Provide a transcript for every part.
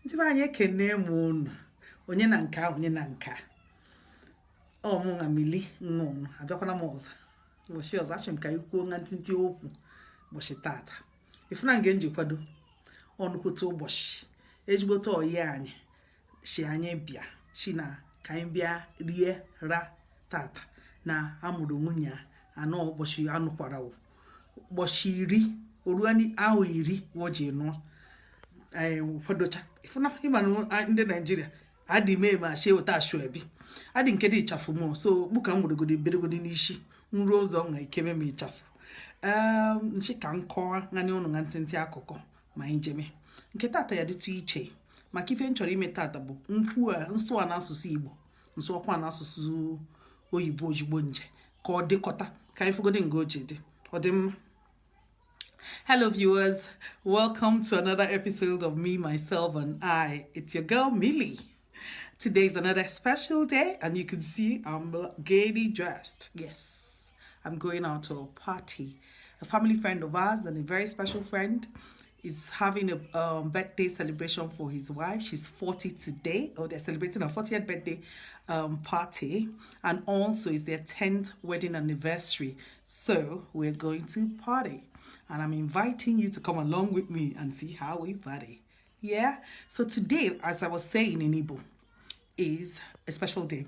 Ndị be anyị ekene m unu. Onye na nka, onye na nka. Ọ mụ nga Millie nnụnụ abịakwana m ọzọ. Ụbọchị ọzọ achị m ka ikwuo nga ntịntị okwu ụbọchị tata. Ifuna nge njikwado ọnụkwute ụbọchị. Ejigbote oyi anyị shi anyị bịa shi na ka anyị bịa rie ra tata na amụrụ nwunye anọ ụbọchị anụkwara ụbọchị iri oruani ahụ iri woji nọ kwadocha ifuna ịma ndị Nigeria adị mee ma she weta asoebi adị nke dị ịchafụ mụ so buka m nwere bedogodi n'isi nru ụzọ nga ikeme m ịchafụ nchi ka nkọwa ngani ụnụ nga ntịntị akụkọ ma njeme nke tata ya dịtụ iche maka ife nchọrọ ime tata bụ nsụ a n'asụsụ Igbo nsụ ọkwa n'asụsụ oyibo ojigbo nje ka ọ dịkọta ka ifugodi nga oji dị ọ dị mma. Hello viewers, welcome to another episode of Me, Myself and I. It's your girl Millie. Today is another special day and you can see I'm gaily dressed. Yes, I'm going out to a party. A family friend of ours and a very special friend is having a birthday celebration for his wife. She's 40 today, or they're celebrating her 40th birthday party, and also it's their 10th wedding anniversary. So we're going to party and I'm inviting you to come along with me and see how we party. Yeah, so today, as I was saying in Igbo, is a special day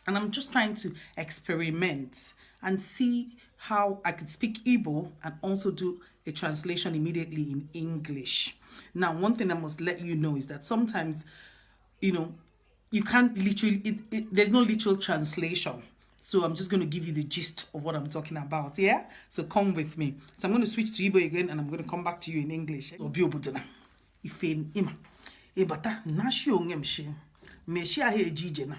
and I'm just trying to experiment and see how I could speak Igbo and also do a translation immediately in English. Now, one thing I must let you know is that sometimes, you know, you can't literally, there's no literal translation. So I'm just going to give you the gist of what I'm talking about, yeah? So come with me. So I'm going to switch to Igbo again and I'm going to come back to you in English. Obi obudana. Ife ima. Ebata nashi ongemshi. Meshi ahe ejije na.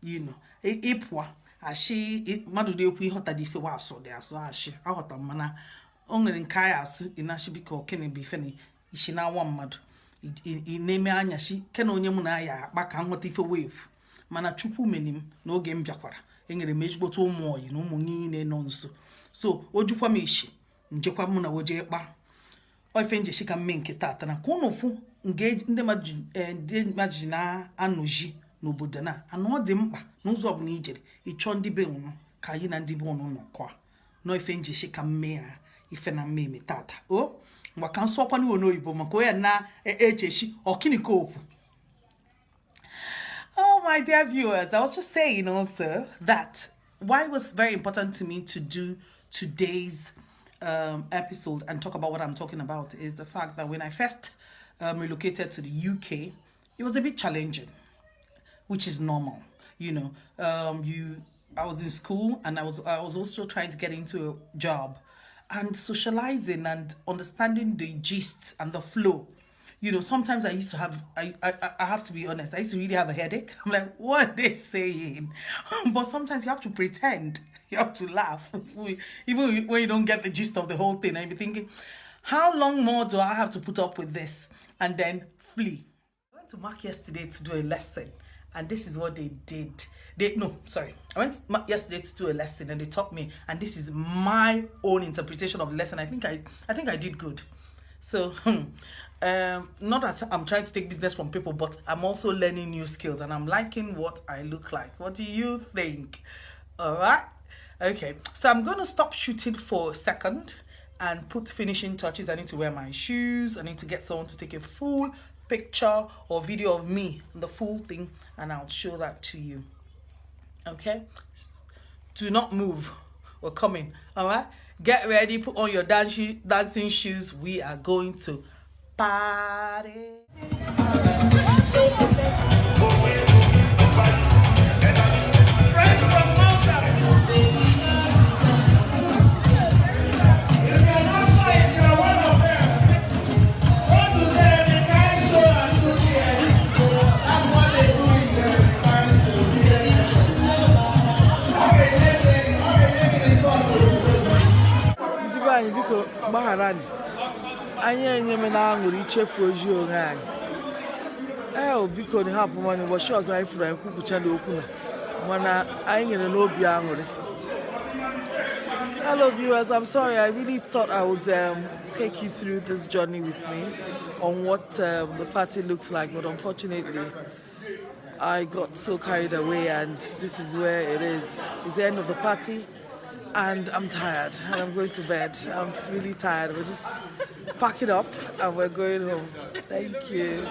You know. Epwa. Ashi madu de okwu ihota di fe wa aso de aso ashi. Ahota mana ongere nkaya aso inashi biko kene bi fe ni ishi na wa mmadu. Ineme anya shi kene onye mu na ya akpa ka nghota ife wave. Mana chukwu menim na oge m bịakwara. Engere mejigboto ụmụ oyi na ụmụ niile nọ nso. So ojukwa m ishi njekwa mụ na oje ekpa. Oife nje shika mme nke tata na ka unu fu nge ndị maji na anụji n'obodo na anọ dị mkpa n'ụzọ ọbụla ijere ịchọ ndị be unu ka anyị na ndị be unu nọkwa. No ife nje shika mme ya ife na mme tata. O ngwa ka nsọ kwa n'ono oyibo maka o ya na echeshi okiniko okwu. Oh, my dear viewers, I was just saying also that why it was very important to me to do today's episode and talk about what I'm talking about is the fact that when I first relocated to the UK, it was a bit challenging, which is normal. You know, I was in school and I was also trying to get into a job and socializing and understanding the gist and the flow. You know, sometimes I used to have, I have to be honest, I used to really have a headache. I'm like, what are they saying? But sometimes you have to pretend, you have to laugh, even when you don't get the gist of the whole thing. And you're thinking, how long more do I have to put up with this? And then flee. I went to Mark yesterday to do a lesson, and this is what they did. I went to Mark yesterday to do a lesson, and they taught me, and this is my own interpretation of the lesson. I think I did good. So, not that I'm trying to take business from people, but I'm also learning new skills and I'm liking what I look like. What do you think? All right. Okay. So I'm going to stop shooting for a second and put finishing touches. I need to wear my shoes. I need to get someone to take a full picture or video of me, the full thing, and I'll show that to you. Okay. Do not move. We're coming. All right. Get ready. Put on your dancing shoes. We are going to party. Biko gbaharani anyị enyeme na aṅụrị ichefu oji onwe anyị biko ni hapụ mani ụbọchị ọzọ anyị furu anyị kwupụcha na okwu na mana anyị nyere n'obi aṅụrị Hello viewers, I'm sorry, I really thought I would take you through this journey with me on what the party looks like, but unfortunately I got so carried away and this is where it is. It's the end of the party and I'm tired and I'm going to bed. I'm just really tired. We're just packing up and we're going home. Thank you.